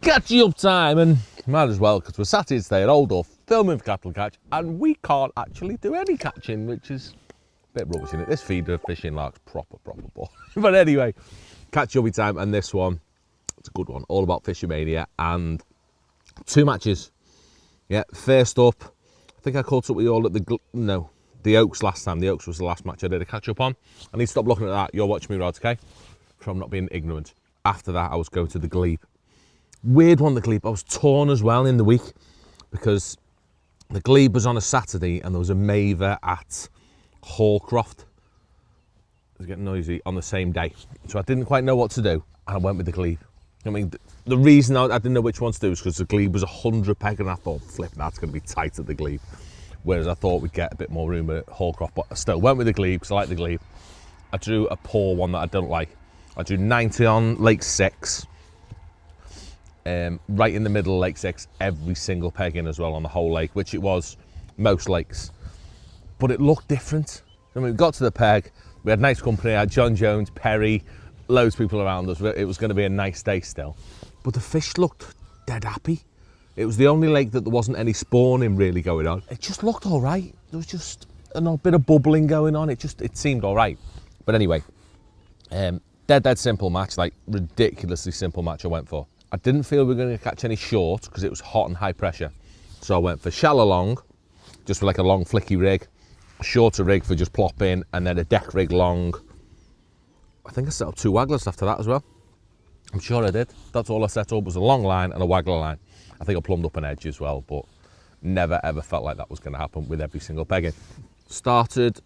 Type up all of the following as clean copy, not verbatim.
Catchy up time, and might as well because we're sat here today at Old Duff filming for Cattle Catch and we can't actually do any catching, which is a bit rubbish, isn't it? This feeder fishing lark's proper ball. But anyway, catch up time, and this one, it's a good one, all about Fishing Mania and 2 matches. Yeah, first up, I think I caught up with you all at the Oaks last time. The Oaks was the last match I did a catch up on. I need to stop looking at that. You're watching me, Rod, okay? From not being ignorant. After that, I was going to the Glebe. Weird one, the Glebe. I was torn as well in the week because the Glebe was on a Saturday and there was a Maver at Hallcroft. It was getting noisy on the same day. So I didn't quite know what to do and I went with the Glebe. I mean, the reason I didn't know which one to do was because the Glebe was 100 peg and I thought, flip, that's going to be tight at the Glebe. Whereas I thought we'd get a bit more room at Hallcroft, but I still went with the Glebe because I like the Glebe. I drew a poor one that I don't like. I drew 90 on Lake 6. Right in the middle of Lake 6, every single peg in as well on the whole lake, which it was most lakes. But it looked different. I mean, we got to the peg, we had nice company, I had John Jones, Perry, loads of people around us. It was going to be a nice day still. But the fish looked dead happy. It was the only lake that there wasn't any spawning really going on. It just looked all right. There was just a bit of bubbling going on. It seemed all right. But anyway, dead simple match, like ridiculously simple match I went for. I didn't feel we were going to catch any short because it was hot and high pressure. So I went for shallow long, just for like a long flicky rig, a shorter rig for just plop in, and then a deck rig long. I think I set up 2 wagglers after that as well. I'm sure I did. That's all I set up was a long line and a waggler line. I think I plumbed up an edge as well, but never ever felt like that was going to happen with every single pegging. Started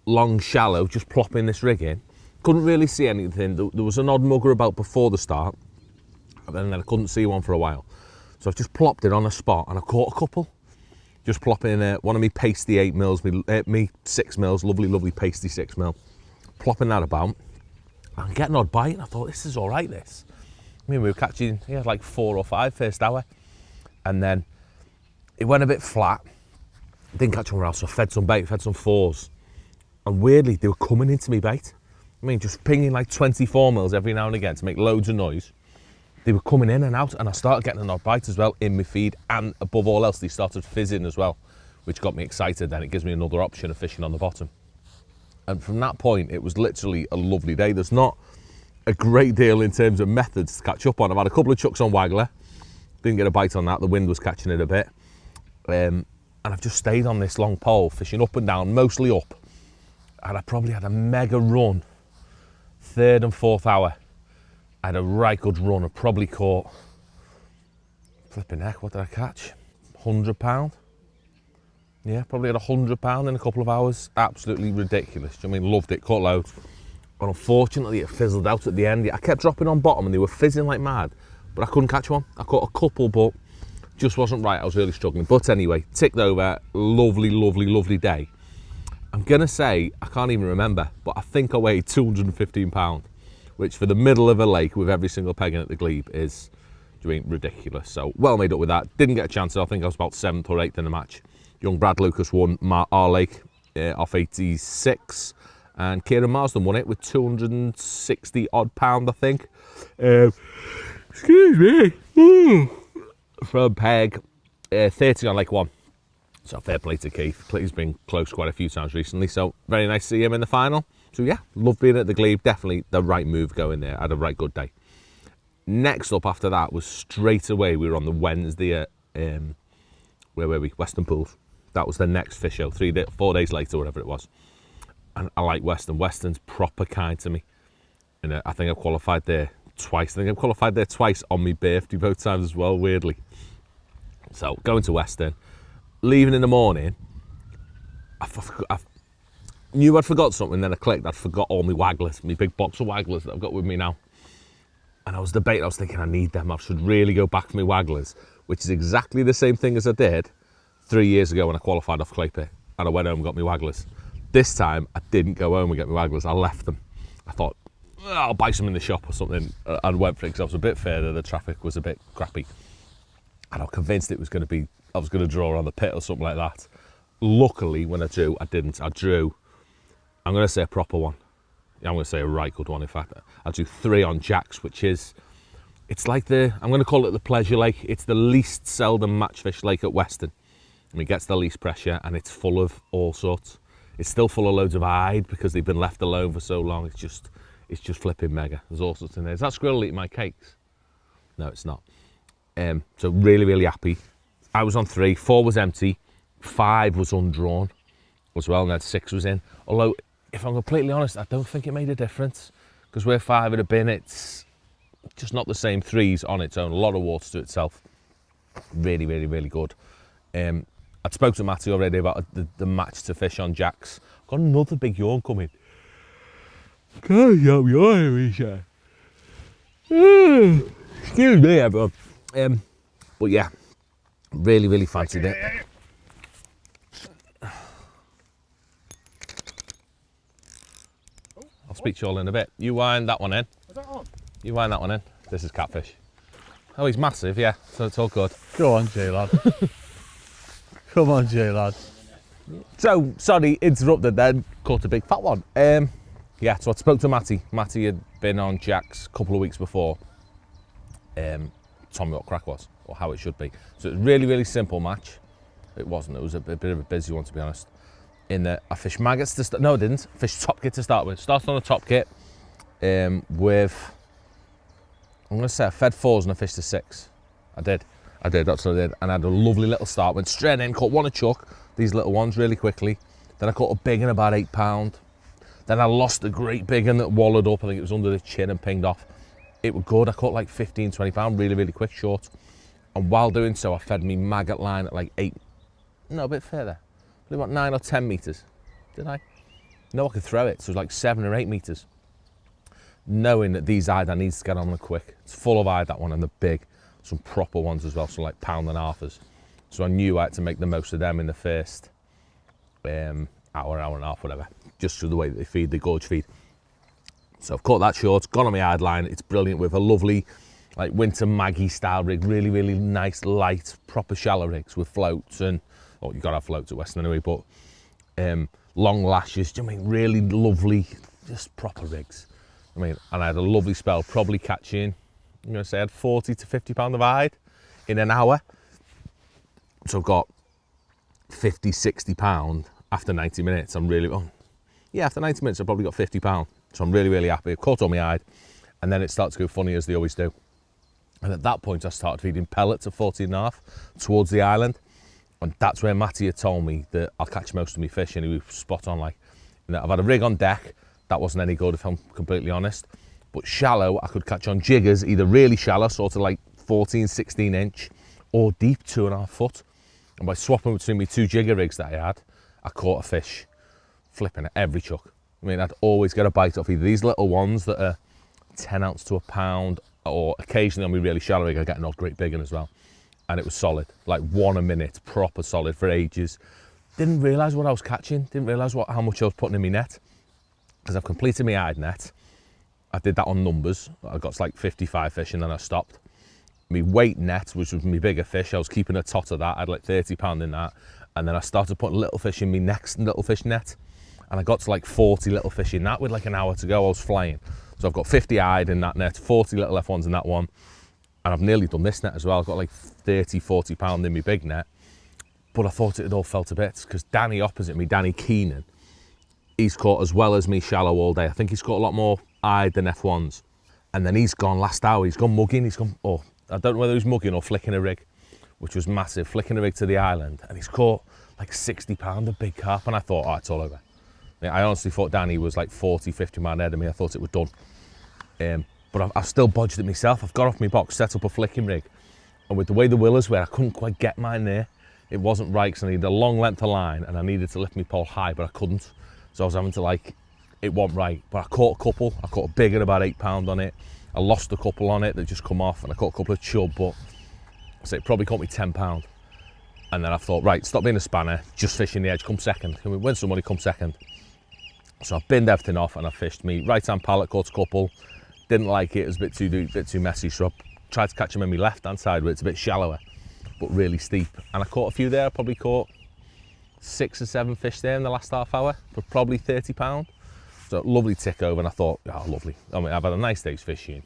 long shallow, just plopping this rig in. Couldn't really see anything. There was an odd mugger about before the start, and then I couldn't see one for a while. So I've just plopped it on a spot and I caught a couple. Just plopping one of me pasty 8 mils, me 6 mils, lovely pasty 6 mil. Plopping that about and getting an odd bite, and I thought, this is all right, this. I mean, we were catching, like 4 or 5 first hour. And then it went a bit flat. Didn't catch one else, so I fed some bait, fed some 4s. And weirdly, they were coming into me bait. I mean, just pinging like 24 mils every now and again to make loads of noise. They were coming in and out, and I started getting an odd bite as well in my feed, and above all else, they started fizzing as well, which got me excited. Then it gives me another option of fishing on the bottom. And from that point, it was literally a lovely day. There's not a great deal in terms of methods to catch up on. I've had a couple of chucks on waggler, didn't get a bite on that, the wind was catching it a bit. And I've just stayed on this long pole, fishing up and down, mostly up. And I probably had a mega run, 3rd and 4th hour. I had a right good run. I probably caught, flipping heck, what did I catch? £100? Yeah, probably had £100 in a couple of hours. Absolutely ridiculous. I mean, loved it, caught loads. But unfortunately, it fizzled out at the end. I kept dropping on bottom and they were fizzing like mad, but I couldn't catch one. I caught a couple, but just wasn't right. I was really struggling. But anyway, ticked over. Lovely day. I'm gonna say, I can't even remember, but I think I weighed 215 pounds. Which for the middle of a lake with every single pegging at the Glebe is ridiculous. So well made up with that. Didn't get a chance. I think I was about 7th or 8th in the match. Young Brad Lucas won our lake off 86, and Kieran Marsden won it with 260 odd pound, I think. Excuse me. From peg 30 on Lake 1. So fair play to Keith. He's been close quite a few times recently. So very nice to see him in the final. So yeah, love being at the Glebe, definitely the right move going there. I had a right good day. Next up after that was straight away, we were on the Wednesday at, where were we? Weston Pools. That was the next fish show, 4 days later, whatever it was. And I like Weston. Weston's proper kind to me. And I think I've qualified there twice. I think I've qualified there twice on my birthday, both times as well, weirdly. So going to Weston, leaving in the morning, I knew I'd forgot something, then I clicked, I'd forgot all my wagglers, my big box of wagglers that I've got with me now. And I was debating, I was thinking I need them, I should really go back for my wagglers, which is exactly the same thing as I did 3 years ago when I qualified off clay pit, and I went home and got my wagglers. This time, I didn't go home and get my wagglers, I left them. I thought, I'll buy some in the shop or something, and went for it because I was a bit further, the traffic was a bit crappy. And I was convinced it was going to be, I was going to draw on the pit or something like that. Luckily, when I drew, I didn't. I drew, I'm going to say a proper one. I'm going to say a right good one, in fact. I drew 3 on jacks, which is It's like I'm going to call it the pleasure lake. It's the least seldom match fish lake at Weston. I mean, it gets the least pressure and it's full of all sorts. It's still full of loads of hide because they've been left alone for so long. It's just flipping mega. There's all sorts in there. Is that squirrel eating my cakes? No, it's not. So really, really happy. I was on 3, 4 was empty, 5 was undrawn as well, and then 6 was in. Although, if I'm completely honest, I don't think it made a difference because where 5 had been, it's just not the same. 3's on its own, a lot of water to itself. Really, really, really good. I'd spoke to Matty already about the match to fish on jacks. Got another big yawn coming. God, I'm yawning, excuse me, everyone. But yeah, really, really fancied it. I'll speak to you all in a bit. You wind that one in. Is that on? You wind that one in. This is catfish. Oh, he's massive, yeah, so it's all good. Go on, J lad. Come on, J lad. So, sorry, interrupted then, caught a big fat one. Yeah, so I spoke to Matty. Matty had been on jacks a couple of weeks before. Told me what crack was, or how it should be. So it was a really, really simple match. It wasn't, it was a bit of a busy one, to be honest. In that I fished maggots to start, no I didn't, I fished top kit to start with. Started on a top kit with, I'm gonna say I fed 4s and I fished a 6. I did, that's what I did. And I had a lovely little start, went straight in, caught one a chuck, these little ones really quickly. Then I caught a big one about £8. Then I lost a great big one that wallowed up, I think it was under the chin and pinged off. It was good, I caught like 15, 20 pound, really, really quick, short. And while doing so, I fed me maggot line at like 8, no, a bit further, probably about 9 or 10 metres. Did I? No, I could throw it, so it was like 7 or 8 metres. Knowing that these hide I need to get on them quick. It's full of hide, that one, and they're big. Some proper ones as well, so like £1.5. So I knew I had to make the most of them in the first hour and a half, whatever, just through the way that they feed, the gorge feed. So I've caught that short, gone on my hide line. It's brilliant with a lovely, like winter Maggie style rig, really, really nice, light, proper shallow rigs with floats and, oh, you gotta have floats at Weston anyway, but long lashes, do you know what I mean, really lovely, just proper rigs. I mean, and I had a lovely spell, probably catching, I'm gonna say I had 40 to 50 pound of hide in an hour. So I've got 50, 60 pound after 90 minutes. I'm really, yeah, after 90 minutes I've probably got 50 pound. So I'm really, really happy. I've caught on my hide, and then it starts to go funny as they always do. And at that point I started feeding pellets of 14.5 towards the island. And that's where Matty had told me that I'll catch most of my fish, and he was spot on. Like, you know, I've had a rig on deck, that wasn't any good if I'm completely honest. But shallow, I could catch on jiggers, either really shallow, sort of like 14, 16 inch, or deep 2.5 foot. And by swapping between me 2 jigger rigs that I had, I caught a fish flipping at every chuck. I mean, I'd always get a bite off either these little ones that are 10 ounce to a pound, or occasionally on my really shallow rig, I get an odd great big one as well. And it was solid, like 1 a minute, proper solid for ages. Didn't realise what I was catching, didn't realise how much I was putting in my net, because I've completed my hide net. I did that on numbers. I got to like 55 fish and then I stopped. My weight net, which was my bigger fish, I was keeping a tot of that. I had like 30 pound in that. And then I started putting little fish in my next little fish net. And I got to like 40 little fish in that with like an hour to go. I was flying. So I've got 50 hide in that net, 40 little F1s in that one. And I've nearly done this net as well. I've got like 30, 40 pound in my big net. But I thought it had all fell to bits because Danny opposite me, Danny Keenan, he's caught as well as me shallow all day. I think he's caught a lot more hide than F1s. And then he's gone last hour, he's gone mugging, I don't know whether he's mugging or flicking a rig, which was massive, flicking a rig to the island. And he's caught like 60 pound of big carp. And I thought, oh, it's all over. I honestly thought Danny was like 40, 50 pound ahead of me. I thought it was done. But I've still bodged it myself. I've got off my box, set up a flicking rig. And with the way the willows were, I couldn't quite get mine there. It wasn't right, because I needed a long length of line and I needed to lift my pole high, but I couldn't. So I was having to it wasn't right. But I caught a couple. I caught a big one about £8 on it. I lost a couple on it that just come off, and I caught a couple of chub, but so it probably caught me £10. And then I thought, right, stop being a spanner, just fishing the edge, come second. Can we win some money, come second? So I binned everything off and I fished me right-hand pallet, caught a couple. Didn't like it, it was a bit too messy, so I tried to catch them in my left-hand side where it's a bit shallower, but really steep. And I caught a few there. I probably caught 6 or 7 fish there in the last half hour for probably £30. So lovely tick over, and I thought, oh, lovely. I mean, I've had a nice day's fishing.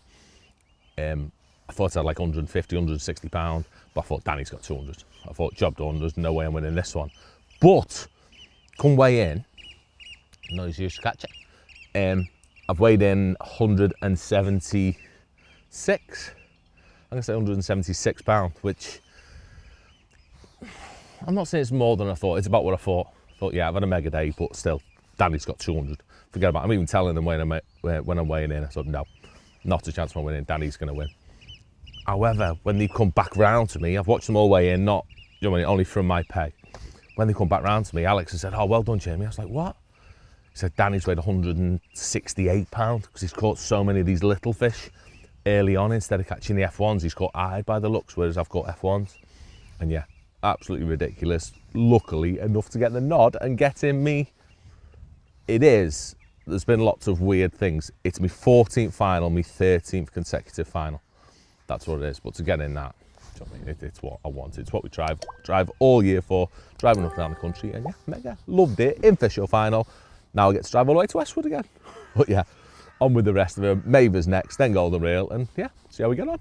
I thought I had like 150, 160 pound, but I thought Danny's got 200. I thought job done, there's no way I'm winning this one. But come weigh in, noise used to catch it. I've weighed in 176. I'm gonna say 176 pound, which I'm not saying it's more than I thought. It's about what I thought. I thought, yeah, I've had a mega day, but still, Danny's got 200. Forget about it. I'm even telling them when I'm weighing in. I said, no, not a chance of winning. Danny's gonna win. However, when they come back round to me, I've watched them all weigh in, not, you know, only from my peg. When they come back round to me, Alex has said, oh, well done, Jamie. I was like, what? He said, Danny's weighed 168 pound because he's caught so many of these little fish early on. Instead of catching the F1s, he's caught eyed by the looks, whereas I've caught F1s. And yeah, absolutely ridiculous. Luckily enough to get the nod and getting me. It is. There's been lots of weird things. It's my 14th final, my 13th consecutive final. That's what it is. But to get in that, do you know what I mean? It's what I want. It's what we drive all year for. Driving up and down the country, and yeah, mega loved it. In Fisher final. Now I get to drive all the way to Westwood again. But yeah, on with the rest of them. Maver's next, then Golden Reel, and yeah, see how we get on.